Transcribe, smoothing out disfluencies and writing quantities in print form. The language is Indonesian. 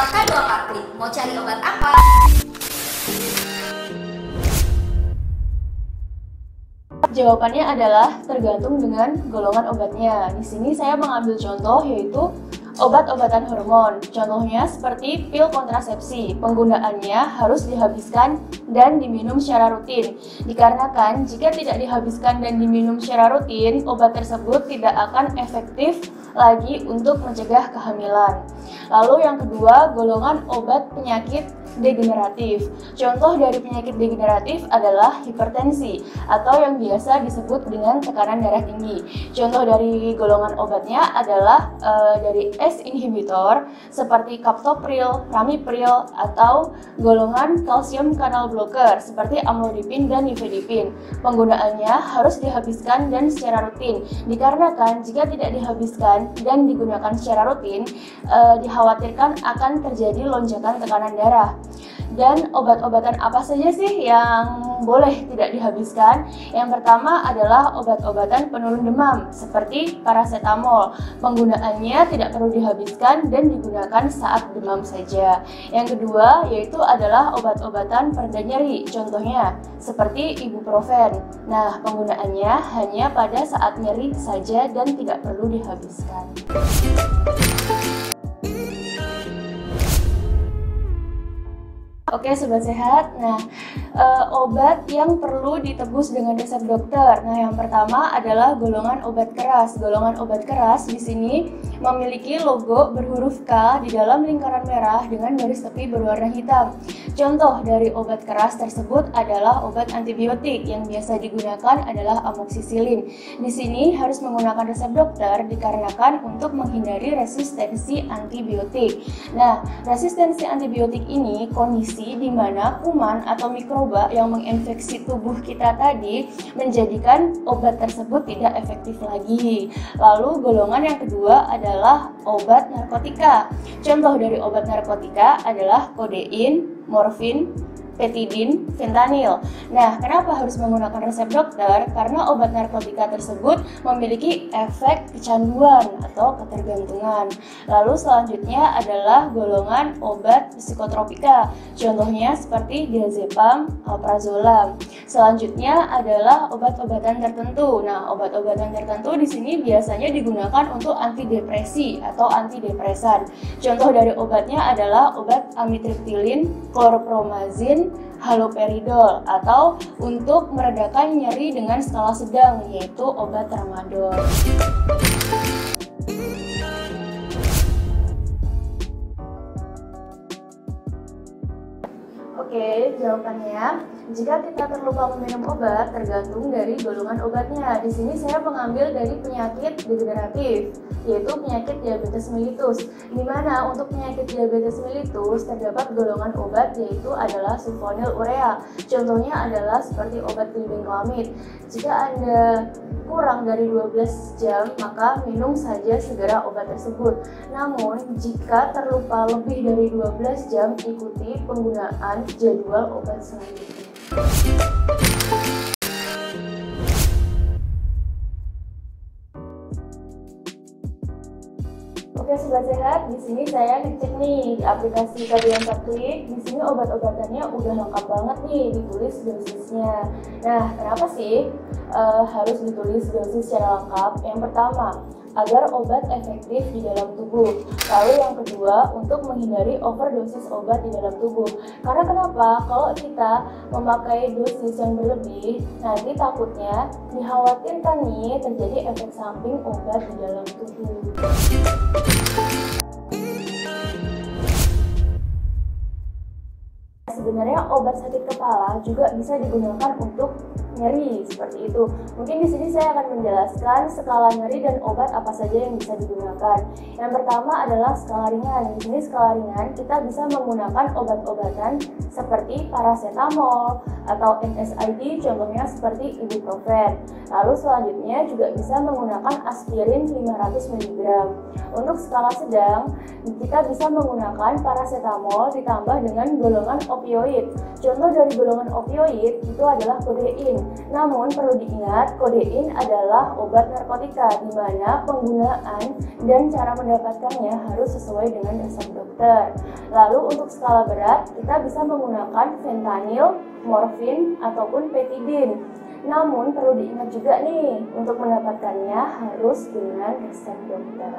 channel K2 Kartli. Mau cari obat apa? Jawabannya adalah tergantung dengan golongan obatnya. Di sini saya mengambil contoh yaitu obat-obatan hormon. Contohnya seperti pil kontrasepsi. Penggunaannya harus dihabiskan dan diminum secara rutin. Dikarenakan jika tidak dihabiskan dan diminum secara rutin, obat tersebut tidak akan efektif lagi untuk mencegah kehamilan. Lalu yang kedua, golongan obat penyakit degeneratif. Contoh dari penyakit degeneratif adalah hipertensi atau yang biasa disebut dengan tekanan darah tinggi. Contoh dari golongan obatnya adalah dari ACE inhibitor seperti captopril, ramipril, atau golongan kalsium kanal blocker seperti amlodipin dan nifedipin. Penggunaannya harus dihabiskan dan secara rutin. Dikarenakan jika tidak dihabiskan dan digunakan secara rutin, dikhawatirkan akan terjadi lonjakan tekanan darah. Dan obat-obatan apa saja sih yang boleh tidak dihabiskan? Yang pertama adalah obat-obatan penurun demam seperti paracetamol. Penggunaannya tidak perlu dihabiskan dan digunakan saat demam saja. Yang kedua yaitu adalah obat-obatan pereda nyeri. Contohnya seperti ibuprofen. Nah, penggunaannya hanya pada saat nyeri saja dan tidak perlu dihabiskan. Oke Sobat Sehat, obat yang perlu ditebus dengan resep dokter. Nah, yang pertama adalah golongan obat keras. Golongan obat keras di sini memiliki logo berhuruf K di dalam lingkaran merah dengan garis tepi berwarna hitam. Contoh dari obat keras tersebut adalah obat antibiotik yang biasa digunakan adalah amoksisilin. Di sini harus menggunakan resep dokter dikarenakan untuk menghindari resistensi antibiotik. Nah, resistensi antibiotik ini kondisi di mana kuman atau mikroba yang menginfeksi tubuh kita tadi menjadikan obat tersebut tidak efektif lagi. Lalu golongan yang kedua adalah obat narkotika. Contoh dari obat narkotika adalah kodein, morfin, petidin, fentanyl. Nah, kenapa harus menggunakan resep dokter? Karena obat narkotika tersebut memiliki efek kecanduan atau ketergantungan. Lalu selanjutnya adalah golongan obat psikotropika. Contohnya seperti diazepam, alprazolam. Selanjutnya adalah obat-obatan tertentu. Nah, obat-obatan tertentu di sini biasanya digunakan untuk antidepresi atau antidepresan. Contoh dari obatnya adalah obat amitriptilin, kloropromazin, haloperidol, atau untuk meredakan nyeri dengan skala sedang yaitu obat tramadol. Oke, jawabannya, jika kita terlupa meminum obat tergantung dari golongan obatnya. Di sini saya mengambil dari penyakit degeneratif, yaitu penyakit diabetes mellitus. Di mana untuk penyakit diabetes mellitus terdapat golongan obat yaitu adalah sulfonylurea. Contohnya adalah seperti obat glibenclamid. Jika Anda kurang dari 12 jam, maka minum saja segera obat tersebut. Namun, jika terlupa lebih dari 12 jam, ikuti penggunaan jadwal obat selanjutnya. Oke Sobat Sehat, di sini saya ngecek nih di aplikasi K2 Kartli. Di sini obat-obatannya udah lengkap banget nih, ditulis dosisnya. Nah, kenapa sih harus ditulis dosis secara lengkap? Yang pertama, agar obat efektif di dalam tubuh. Lalu yang kedua, untuk menghindari overdosis obat di dalam tubuh. Karena kenapa? Kalau kita memakai dosis yang berlebih, nanti takutnya dikhawatirkan nih terjadi efek samping obat di dalam tubuh. Sebenarnya obat sakit kepala juga bisa digunakan untuk nyeri seperti itu. Mungkin di sini saya akan menjelaskan skala nyeri dan obat apa saja yang bisa digunakan. Yang pertama adalah skala ringan. Di sini skala ringan kita bisa menggunakan obat-obatan seperti paracetamol atau NSAID, contohnya seperti ibuprofen. Lalu selanjutnya juga bisa menggunakan aspirin 500 mg. Untuk skala sedang kita bisa menggunakan paracetamol ditambah dengan golongan opioid. Contoh dari golongan opioid itu adalah kodein. Namun perlu diingat, kodein adalah obat narkotika di mana penggunaan dan cara mendapatkannya harus sesuai dengan resep dokter. Lalu untuk skala berat, kita bisa menggunakan fentanyl, morfin, ataupun petidin. Namun perlu diingat juga nih, untuk mendapatkannya harus dengan resep dokter.